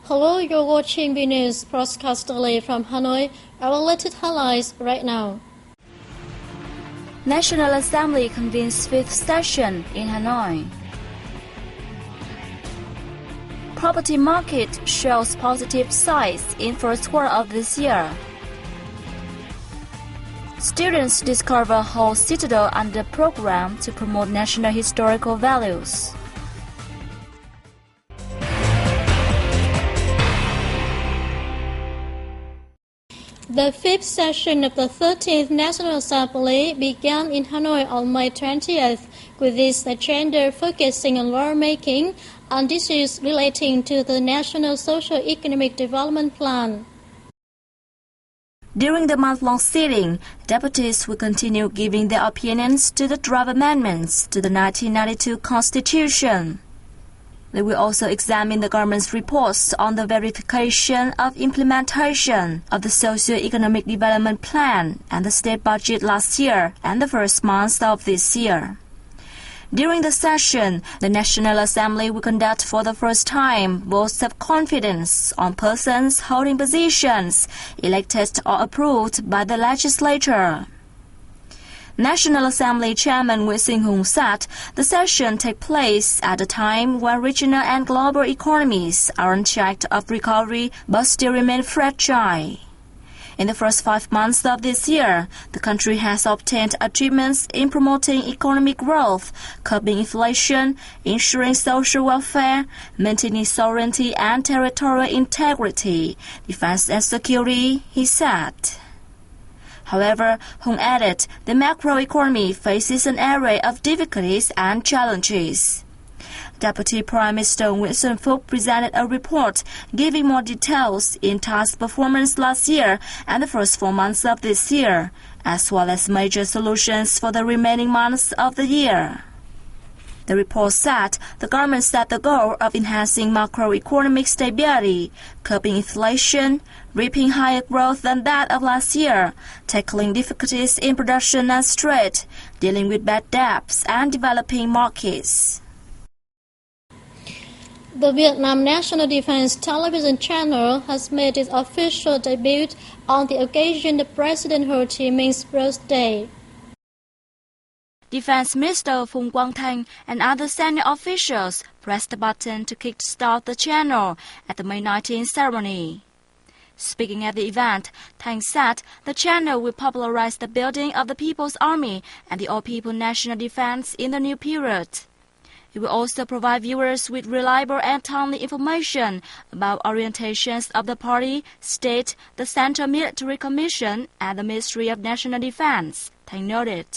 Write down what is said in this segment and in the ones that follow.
Hello, you're watching VNA broadcast daily from Hanoi. Our latest highlights right now. National Assembly convenes 5th session in Hanoi. Property market shows positive signs in first quarter of this year. Students discover whole citadel under program to promote national historical values. The 5th session of the 13th National Assembly began in Hanoi on May 20th, with this agenda focusing on lawmaking and issues relating to the National Socio-Economic Development Plan. During the month-long sitting, deputies will continue giving their opinions to the draft amendments to the 1992 Constitution. They will also examine the government's reports on the verification of implementation of the Socio-Economic Development Plan and the state budget last year and the first months of this year. During the session, the National Assembly will conduct for the first time votes of confidence on persons holding positions elected or approved by the legislature. National Assembly Chairman Wei Hung said the session takes place at a time when regional and global economies are unchecked of recovery but still remain fragile. In the first 5 months of this year, the country has obtained achievements in promoting economic growth, curbing inflation, ensuring social welfare, maintaining sovereignty and territorial integrity, defense and security, he said. However, Hung added, the macroeconomy faces an array of difficulties and challenges. Deputy Prime Minister Winston Phúc presented a report giving more details in task performance last year and the first 4 months of this year, as well as major solutions for the remaining months of the year. The report said the government set the goal of enhancing macroeconomic stability, curbing inflation, reaping higher growth than that of last year, tackling difficulties in production and trade, dealing with bad debts, and developing markets. The Vietnam National Defense Television Channel has made its official debut on the occasion of President Ho Chi Minh's birthday. Defense Minister Phung Quang Thanh and other senior officials pressed the button to kick-start the channel at the May 19 ceremony. Speaking at the event, Thanh said the channel will popularize the building of the People's Army and the All-People National Defense in the new period. It will also provide viewers with reliable and timely information about orientations of the party, state, the Central Military Commission, and the Ministry of National Defense, Thanh noted.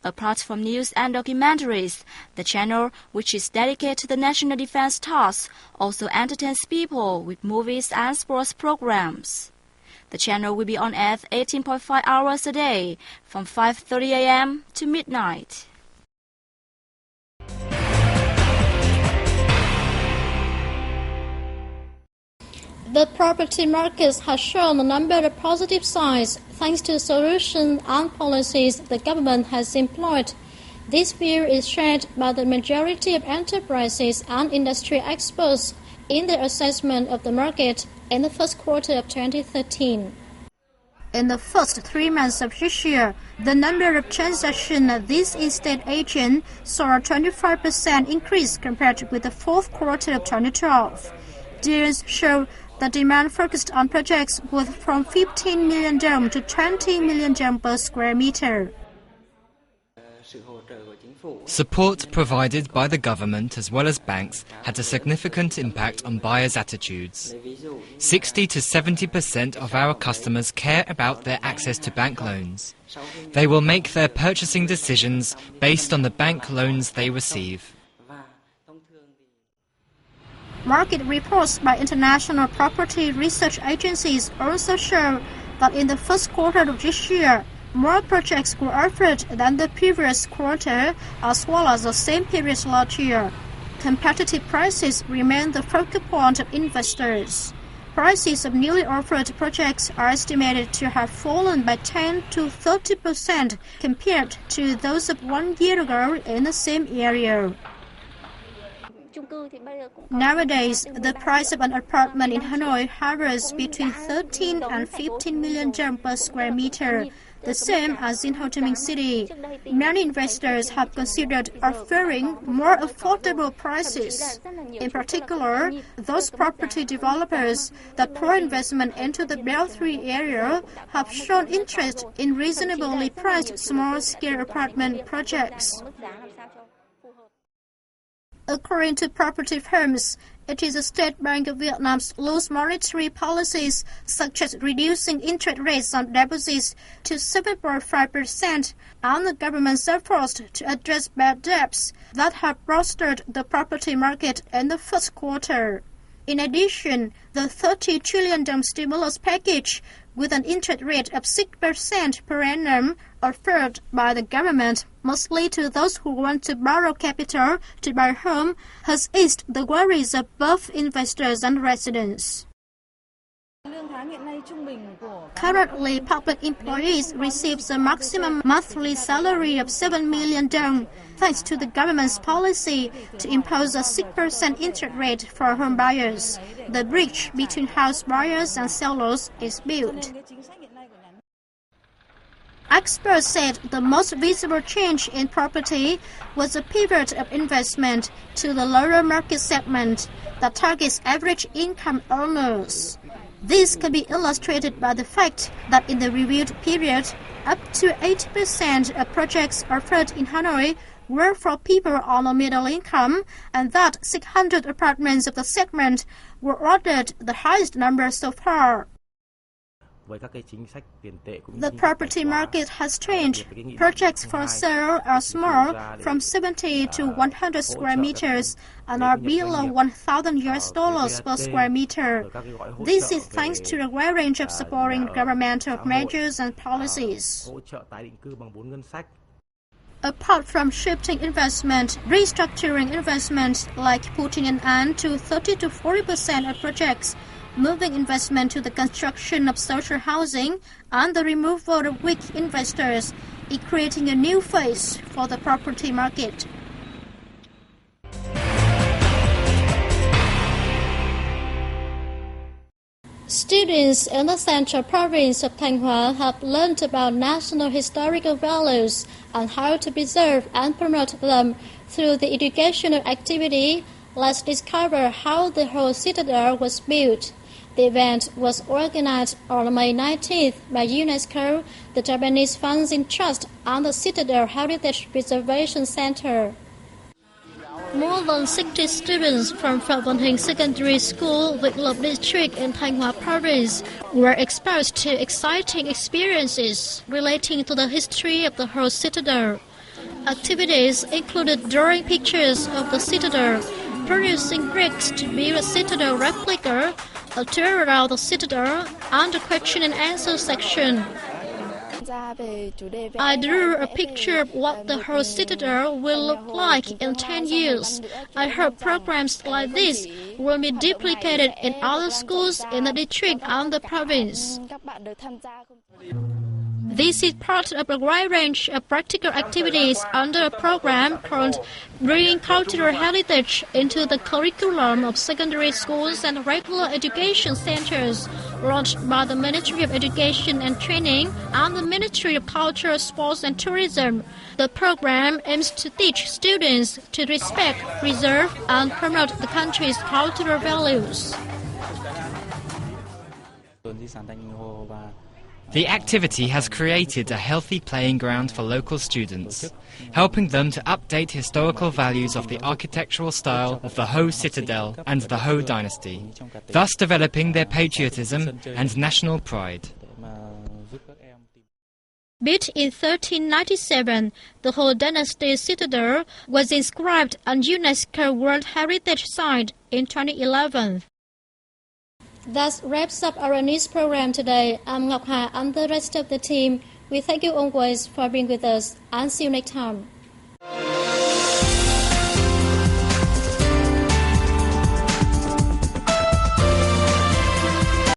Apart from news and documentaries, the channel, which is dedicated to the National Defense Task, also entertains people with movies and sports programs. The channel will be on air 18.5 hours a day, from 5:30 a.m. to midnight. The property market has shown a number of positive signs thanks to solutions and policies the government has employed. This view is shared by the majority of enterprises and industry experts in their assessment of the market in the first quarter of 2013. In the first 3 months of this year, the number of transactions of these estate agents saw a 25% increase compared with the fourth quarter of 2012. Deals show the demand focused on projects worth from 15 million dong to 20 million dong per square meter. Support provided by the government as well as banks had a significant impact on buyers' attitudes. 60 to 70% of our customers care about their access to bank loans. They will make their purchasing decisions based on the bank loans they receive. Market reports by international property research agencies also show that in the first quarter of this year, more projects were offered than the previous quarter as well as the same period last year. Competitive prices remain the focal point of investors. Prices of newly offered projects are estimated to have fallen by 10 to 30% compared to those of 1 year ago in the same area. Nowadays, the price of an apartment in Hanoi hovers between 13 and 15 million dong per square meter, the same as in Ho Chi Minh City. Many investors have considered offering more affordable prices. In particular, those property developers that pour investment into the Belt 3 area have shown interest in reasonably priced small-scale apartment projects. According to property firms, it is the State Bank of Vietnam's loose monetary policies, such as reducing interest rates on deposits to 7.5%, and the government's efforts to address bad debts that have bolstered the property market in the first quarter. In addition, the 30 trillion dong stimulus package, with an interest rate of 6% per annum offered by the government, mostly to those who want to borrow capital to buy a home, has eased the worries of both investors and residents. Currently, public employees receive a maximum monthly salary of 7 million dong, thanks to the government's policy to impose a 6% interest rate for home buyers. The bridge between house buyers and sellers is built. Experts said the most visible change in property was a pivot of investment to the lower market segment that targets average income earners. This can be illustrated by the fact that in the reviewed period, up to 80% of projects offered in Hanoi were for people on a middle income, and that 600 apartments of the segment were ordered, the highest number so far. The property market has changed. Projects for sale are small, from 70 to 100 square meters, and are below $1,000 per square meter. This is thanks to a wide range of supporting governmental measures and policies. Apart from shifting investment, restructuring investment, like putting an end to 30 to 40% of projects, moving investment to the construction of social housing, and the removal of weak investors, is creating a new phase for the property market. Students in the central province of Thanh Hóa have learned about national historical values and how to preserve and promote them through the educational activity. Let's discover how the whole citadel was built. The event was organized on May 19th by UNESCO, the Japanese Funds Trust, and the Citadel Heritage Preservation Center. More than 60 students from Phật Văn Hình Secondary School, Vĩnh Lộc District in Thanh Hóa Province, were exposed to exciting experiences relating to the history of the whole citadel. Activities included drawing pictures of the citadel, producing bricks to build a citadel replica, a tour around the citadel, and a question and answer section. I drew a picture of what the whole citadel will look like in 10 years. I hope programs like this will be duplicated in other schools in the district and the province. This is part of a wide range of practical activities under a program called Bringing Cultural Heritage into the Curriculum of Secondary Schools and Regular Education Centers, launched by the Ministry of Education and Training and the Ministry of Culture, Sports and Tourism. The program aims to teach students to respect, preserve, and promote the country's cultural values. The activity has created a healthy playing ground for local students, helping them to update historical values of the architectural style of the Ho Citadel and the Ho dynasty, thus developing their patriotism and national pride. Built in 1397, the Ho Dynasty Citadel was inscribed on UNESCO World Heritage Site in 2011. That wraps up our news program today. I'm Ngọc Hà and the rest of the team. We thank you always for being with us and see you next time.